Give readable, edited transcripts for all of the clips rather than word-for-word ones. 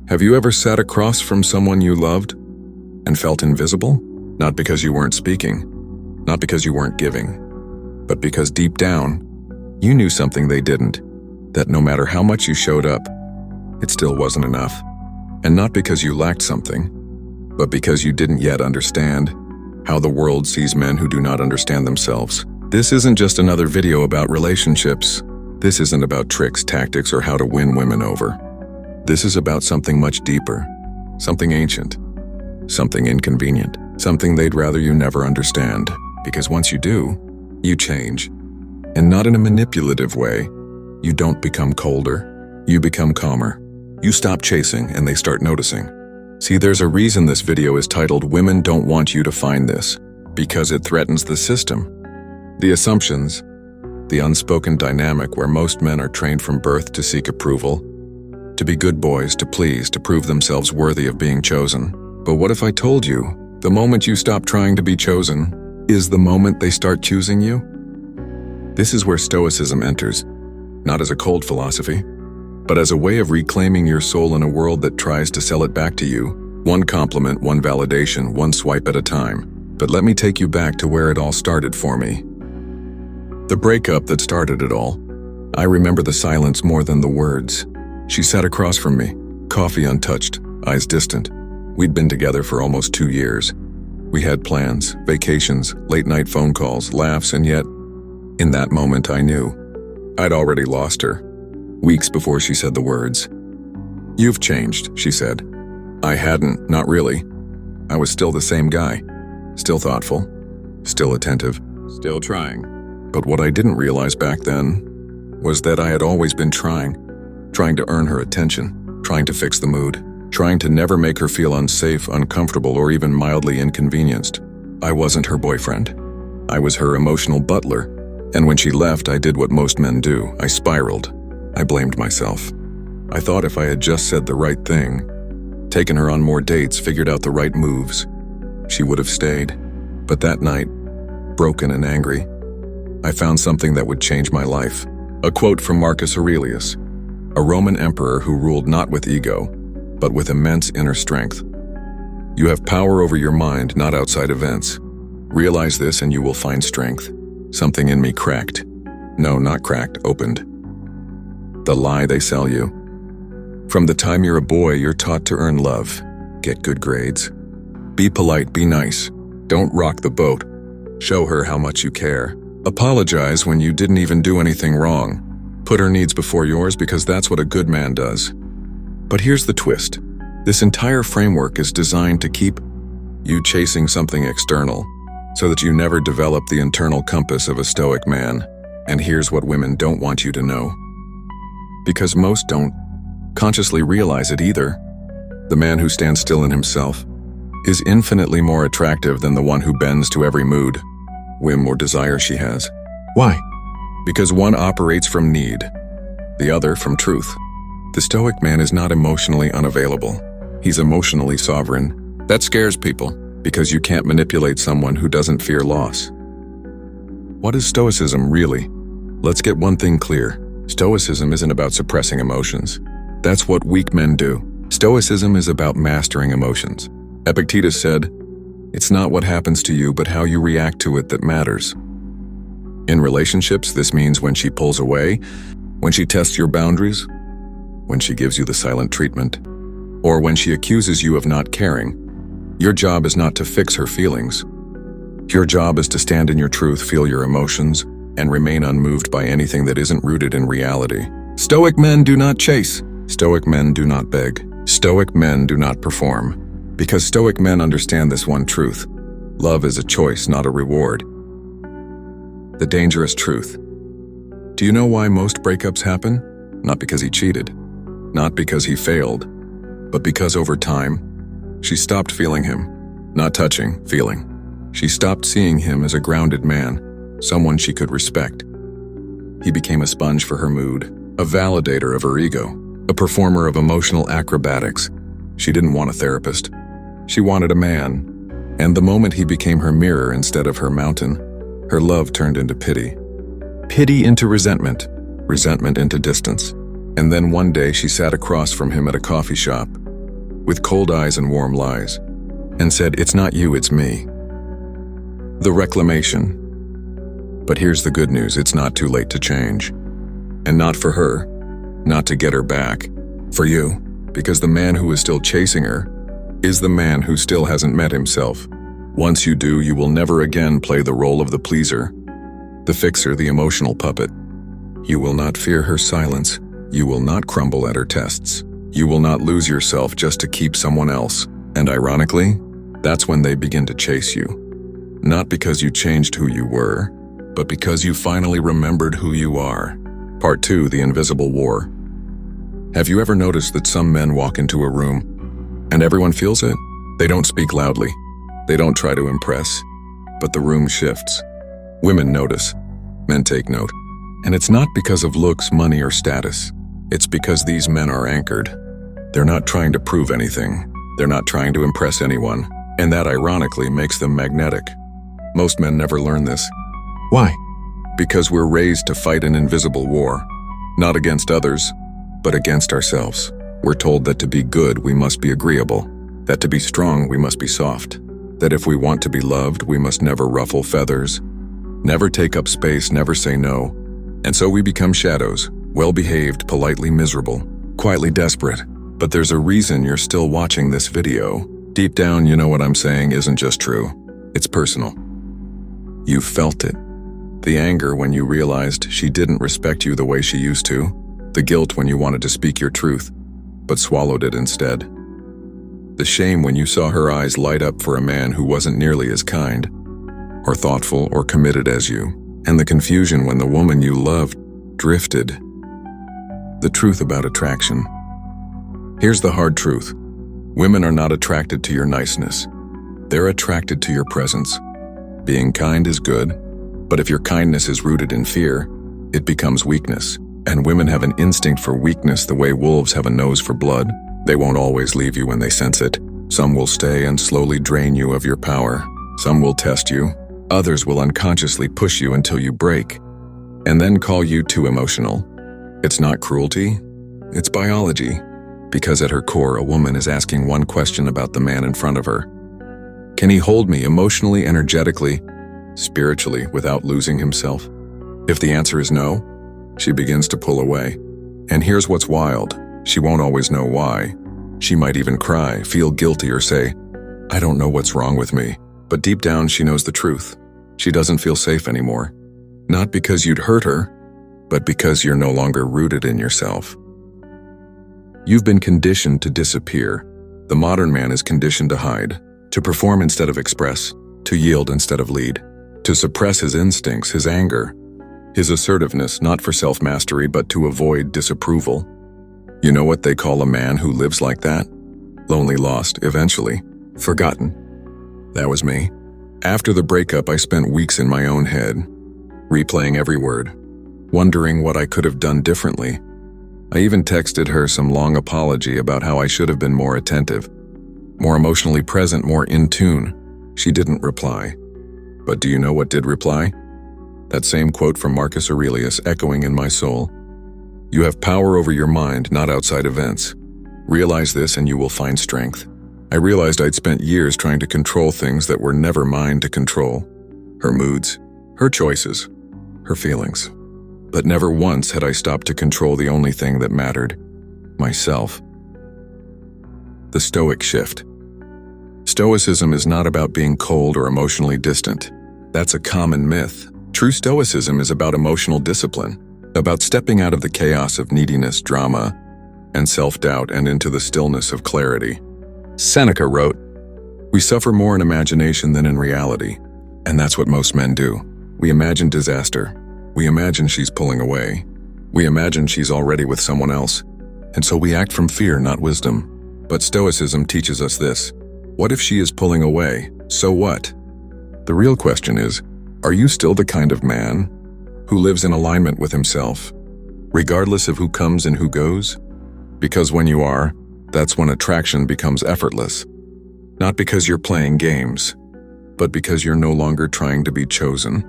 Have you ever sat across from someone you loved and felt invisible? Not because you weren't speaking, not because you weren't giving, but because deep down, you knew something they didn't, that no matter how much you showed up, it still wasn't enough. And not because you lacked something, but because you didn't yet understand how the world sees men who do not understand themselves. This isn't just another video about relationships. This isn't about tricks, tactics, or how to win women over. This is about something much deeper, something ancient, something inconvenient, something they'd rather you never understand. Because once you do, you change. And not in a manipulative way. You don't become colder, you become calmer. You stop chasing and they start noticing. See, there's a reason this video is titled "Women Don't Want You to Find This," because it threatens the system. The assumptions, the unspoken dynamic where most men are trained from birth to seek approval, to be good boys, to please, to prove themselves worthy of being chosen. But what if I told you, the moment you stop trying to be chosen is the moment they start choosing you? This is where Stoicism enters, not as a cold philosophy, but as a way of reclaiming your soul in a world that tries to sell it back to you, one compliment, one validation, one swipe at a time. But let me take you back to where it all started for me. The breakup that started it all. I remember the silence more than the words. She sat across from me, coffee untouched, eyes distant. We'd been together for almost 2 years. We had plans, vacations, late-night phone calls, laughs, and yet, in that moment I knew I'd already lost her. Weeks before she said the words. "You've changed," she said. I hadn't, not really. I was still the same guy. Still thoughtful. Still attentive. Still trying. But what I didn't realize back then was that I had always been trying to earn her attention, trying to fix the mood, trying to never make her feel unsafe, uncomfortable, or even mildly inconvenienced. I wasn't her boyfriend. I was her emotional butler. And when she left, I did what most men do. I spiraled. I blamed myself. I thought if I had just said the right thing, taken her on more dates, figured out the right moves, she would have stayed. But that night, broken and angry, I found something that would change my life. A quote from Marcus Aurelius, a Roman emperor who ruled not with ego, but with immense inner strength. You have power over your mind, not outside events. Realize this and you will find strength. Something in me cracked. No, not cracked, opened. The lie they sell you. From the time you're a boy, you're taught to earn love, get good grades. Be polite, be nice. Don't rock the boat. Show her how much you care. Apologize when you didn't even do anything wrong. Put her needs before yours because that's what a good man does. But here's the twist. This entire framework is designed to keep you chasing something external so that you never develop the internal compass of a Stoic man. And here's what women don't want you to know. Because most don't consciously realize it either. The man who stands still in himself is infinitely more attractive than the one who bends to every mood, whim, or desire she has. Why? Because one operates from need, the other from truth. The Stoic man is not emotionally unavailable. He's emotionally sovereign. That scares people, because you can't manipulate someone who doesn't fear loss. What is Stoicism really? Let's get one thing clear. Stoicism isn't about suppressing emotions. That's what weak men do. Stoicism is about mastering emotions. Epictetus said, "It's not what happens to you, but how you react to it that matters." In relationships, this means when she pulls away, when she tests your boundaries, when she gives you the silent treatment, or when she accuses you of not caring. Your job is not to fix her feelings. Your job is to stand in your truth, feel your emotions, and remain unmoved by anything that isn't rooted in reality. Stoic men do not chase. Stoic men do not beg. Stoic men do not perform. Because Stoic men understand this one truth. Love is a choice, not a reward. The dangerous truth. Do you know why most breakups happen? Not because he cheated. Not because he failed. But because over time, she stopped feeling him. Not touching, feeling. She stopped seeing him as a grounded man. Someone she could respect. He became a sponge for her mood, a validator of her ego, a performer of emotional acrobatics. She didn't want a therapist. She wanted a man. And the moment he became her mirror instead of her mountain, her love turned into pity. Pity into resentment, resentment into distance. And then one day she sat across from him at a coffee shop, with cold eyes and warm lies, and said, "It's not you, it's me." The reclamation. But here's the good news, it's not too late to change. And not for her, not to get her back, for you, because the man who is still chasing her is the man who still hasn't met himself. Once you do, you will never again play the role of the pleaser, the fixer, the emotional puppet. You will not fear her silence. You will not crumble at her tests. You will not lose yourself just to keep someone else. And ironically, that's when they begin to chase you. Not because you changed who you were, but because you finally remembered who you are. Part 2, the invisible war. Have you ever noticed that some men walk into a room and everyone feels it? They don't speak loudly. They don't try to impress, but the room shifts. Women notice. Men take note. And it's not because of looks, money, or status. It's because these men are anchored. They're not trying to prove anything. They're not trying to impress anyone. And that ironically makes them magnetic. Most men never learn this. Why? Because we're raised to fight an invisible war. Not against others, but against ourselves. We're told that to be good, we must be agreeable. That to be strong, we must be soft. That if we want to be loved, we must never ruffle feathers. Never take up space, never say no. And so we become shadows, well-behaved, politely miserable, quietly desperate. But there's a reason you're still watching this video. Deep down, you know what I'm saying isn't just true. It's personal. You felt it. The anger when you realized she didn't respect you the way she used to. The guilt when you wanted to speak your truth, but swallowed it instead. The shame when you saw her eyes light up for a man who wasn't nearly as kind, or thoughtful, or committed as you. And the confusion when the woman you loved drifted. The truth about attraction. Here's the hard truth. Women are not attracted to your niceness. They're attracted to your presence. Being kind is good, but if your kindness is rooted in fear, it becomes weakness. And women have an instinct for weakness the way wolves have a nose for blood. They won't always leave you when they sense it. Some will stay and slowly drain you of your power. Some will test you. Others will unconsciously push you until you break, and then call you too emotional. It's not cruelty, it's biology. Because at her core, a woman is asking one question about the man in front of her. Can he hold me emotionally, energetically, spiritually, without losing himself? If the answer is no, she begins to pull away. And here's what's wild. She won't always know why. She might even cry, feel guilty, or say, "I don't know what's wrong with me." But deep down, she knows the truth. She doesn't feel safe anymore. Not because you'd hurt her, but because you're no longer rooted in yourself. You've been conditioned to disappear. The modern man is conditioned to hide, to perform instead of express, to yield instead of lead, to suppress his instincts, his anger, his assertiveness, not for self-mastery, but to avoid disapproval. You know what they call a man who lives like that? Lonely, lost, eventually forgotten. That was me. After the breakup, I spent weeks in my own head, replaying every word, wondering what I could have done differently. I even texted her some long apology about how I should have been more attentive, more emotionally present, more in tune. She didn't reply. But do you know what did reply? That same quote from Marcus Aurelius echoing in my soul. You have power over your mind, not outside events. Realize this and you will find strength. I realized I'd spent years trying to control things that were never mine to control. Her moods, her choices, her feelings. But never once had I stopped to control the only thing that mattered, myself. The Stoic shift. Stoicism is not about being cold or emotionally distant. That's a common myth. True Stoicism is about emotional discipline, about stepping out of the chaos of neediness, drama, and self-doubt and into the stillness of clarity. Seneca wrote, "We suffer more in imagination than in reality." And that's what most men do. We imagine disaster. We imagine she's pulling away. We imagine she's already with someone else. And so we act from fear, not wisdom. But Stoicism teaches us this. What if she is pulling away? So what? The real question is, are you still the kind of man who lives in alignment with himself, regardless of who comes and who goes? Because when you are, that's when attraction becomes effortless. Not because you're playing games, but because you're no longer trying to be chosen.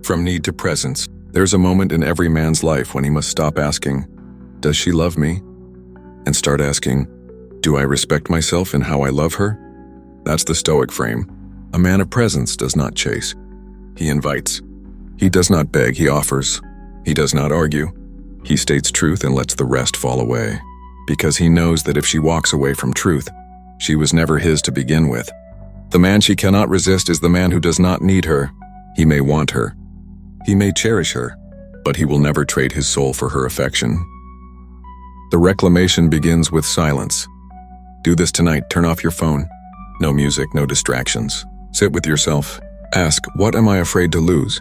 From need to presence, there's a moment in every man's life when he must stop asking, "Does she love me?" and start asking, Do I respect myself in how I love her? That's the Stoic frame. A man of presence does not chase. He invites. He does not beg, he offers. He does not argue. He states truth and lets the rest fall away. Because he knows that if she walks away from truth, she was never his to begin with. The man she cannot resist is the man who does not need her. He may want her. He may cherish her, but he will never trade his soul for her affection. The reclamation begins with silence. Do this tonight, turn off your phone. No music, no distractions. Sit with yourself. Ask, what am I afraid to lose?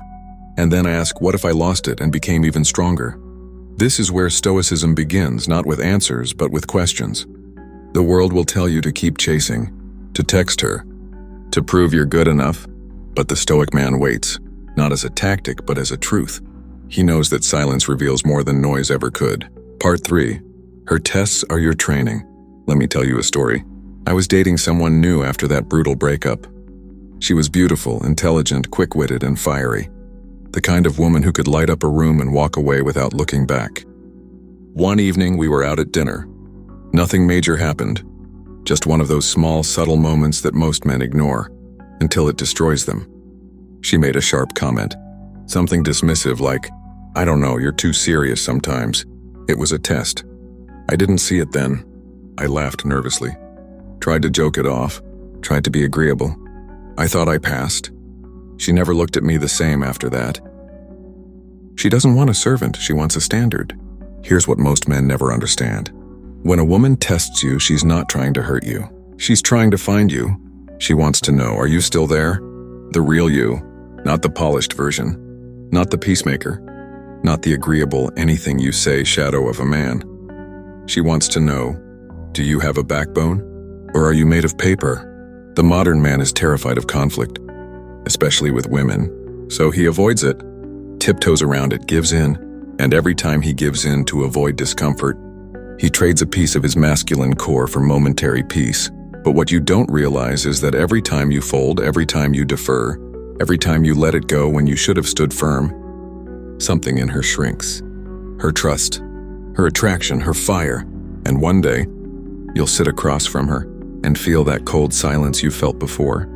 And then ask, what if I lost it and became even stronger? This is where Stoicism begins, not with answers, but with questions. The world will tell you to keep chasing, to text her, to prove you're good enough, but the Stoic man waits, not as a tactic, but as a truth. He knows that silence reveals more than noise ever could. Part 3. Her tests are your training. Let me tell you a story. I was dating someone new after that brutal breakup. She was beautiful, intelligent, quick-witted, and fiery. The kind of woman who could light up a room and walk away without looking back. One evening, we were out at dinner. Nothing major happened. Just one of those small, subtle moments that most men ignore, until it destroys them. She made a sharp comment. Something dismissive like, I don't know, you're too serious sometimes. It was a test. I didn't see it then. I laughed nervously. Tried to joke it off. Tried to be agreeable. I thought I passed. She never looked at me the same after that. She doesn't want a servant, she wants a standard. Here's what most men never understand. When a woman tests you, she's not trying to hurt you. She's trying to find you. She wants to know, are you still there? The real you, not the polished version, not the peacemaker, not the agreeable anything you say shadow of a man. She wants to know, do you have a backbone? Or are you made of paper? The modern man is terrified of conflict, especially with women, so he avoids it, tiptoes around it, gives in, and every time he gives in to avoid discomfort, he trades a piece of his masculine core for momentary peace. But what you don't realize is that every time you fold, every time you defer, every time you let it go when you should have stood firm, something in her shrinks. Her trust, her attraction, her fire, and one day, you'll sit across from her and feel that cold silence you felt before.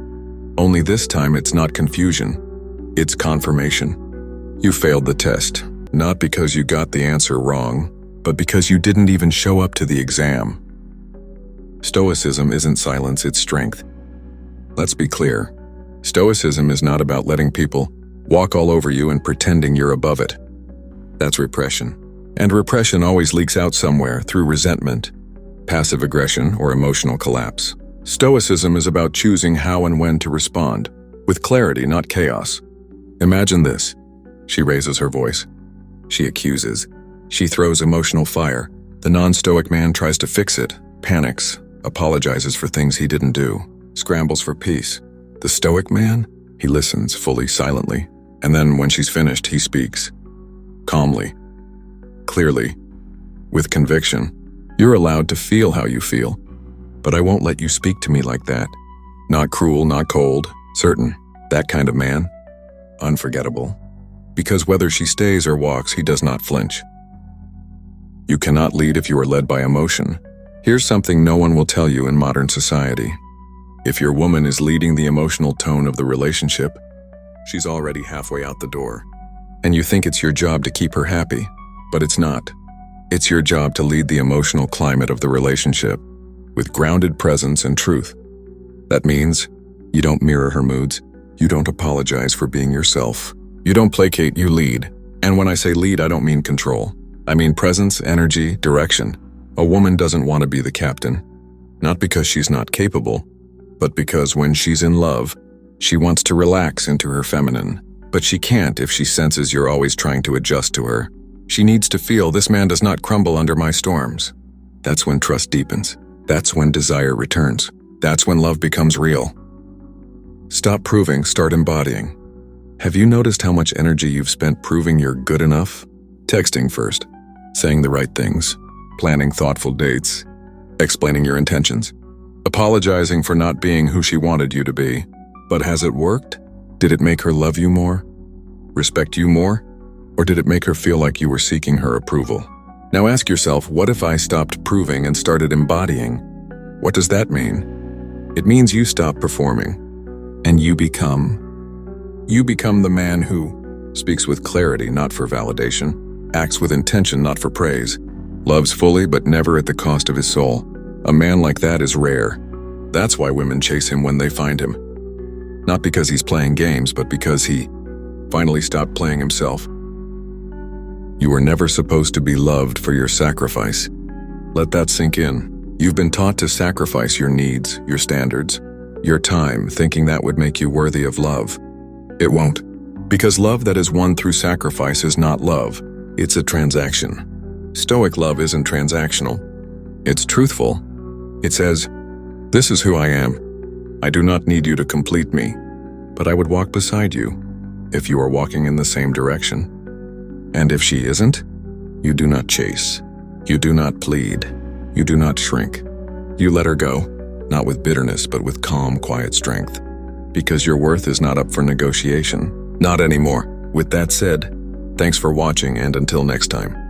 Only this time it's not confusion, it's confirmation. You failed the test, not because you got the answer wrong, but because you didn't even show up to the exam. Stoicism isn't silence, it's strength. Let's be clear. Stoicism is not about letting people walk all over you and pretending you're above it. That's repression. And repression always leaks out somewhere through resentment, passive aggression, or emotional collapse. Stoicism is about choosing how and when to respond, with clarity, not chaos. Imagine this. She raises her voice. She accuses. She throws emotional fire. The non-Stoic man tries to fix it, panics, apologizes for things he didn't do, scrambles for peace. The Stoic man, he listens fully, silently, and then when she's finished, he speaks. Calmly, clearly, with conviction. You're allowed to feel how you feel, but I won't let you speak to me like that. Not cruel, not cold, certain. That kind of man. Unforgettable. Because whether she stays or walks, he does not flinch. You cannot lead if you are led by emotion. Here's something no one will tell you in modern society. If your woman is leading the emotional tone of the relationship, she's already halfway out the door. And you think it's your job to keep her happy, but it's not. It's your job to lead the emotional climate of the relationship with grounded presence and truth. That means you don't mirror her moods. You don't apologize for being yourself. You don't placate, you lead. And when I say lead, I don't mean control. I mean presence, energy, direction. A woman doesn't want to be the captain, not because she's not capable, but because when she's in love, she wants to relax into her feminine. But she can't if she senses you're always trying to adjust to her. She needs to feel this man does not crumble under my storms. That's when trust deepens. That's when desire returns. That's when love becomes real. Stop proving, start embodying. Have you noticed how much energy you've spent proving you're good enough? Texting first, saying the right things, planning thoughtful dates, explaining your intentions, apologizing for not being who she wanted you to be. But has it worked? Did it make her love you more? Respect you more? Or did it make her feel like you were seeking her approval? Now ask yourself, what if I stopped proving and started embodying? What does that mean? It means you stop performing, and you become the man who speaks with clarity, not for validation, acts with intention, not for praise, loves fully but never at the cost of his soul. A man like that is rare. That's why women chase him when they find him. Not because he's playing games, but because he finally stopped playing himself. You were never supposed to be loved for your sacrifice. Let that sink in. You've been taught to sacrifice your needs, your standards, your time, thinking that would make you worthy of love. It won't. Because love that is won through sacrifice is not love. It's a transaction. Stoic love isn't transactional. It's truthful. It says, "This is who I am. I do not need you to complete me, but I would walk beside you if you are walking in the same direction. And if she isn't, you do not chase. You do not plead. You do not shrink. You let her go, not with bitterness, but with calm, quiet strength. Because your worth is not up for negotiation. Not anymore. With that said, thanks for watching, and until next time.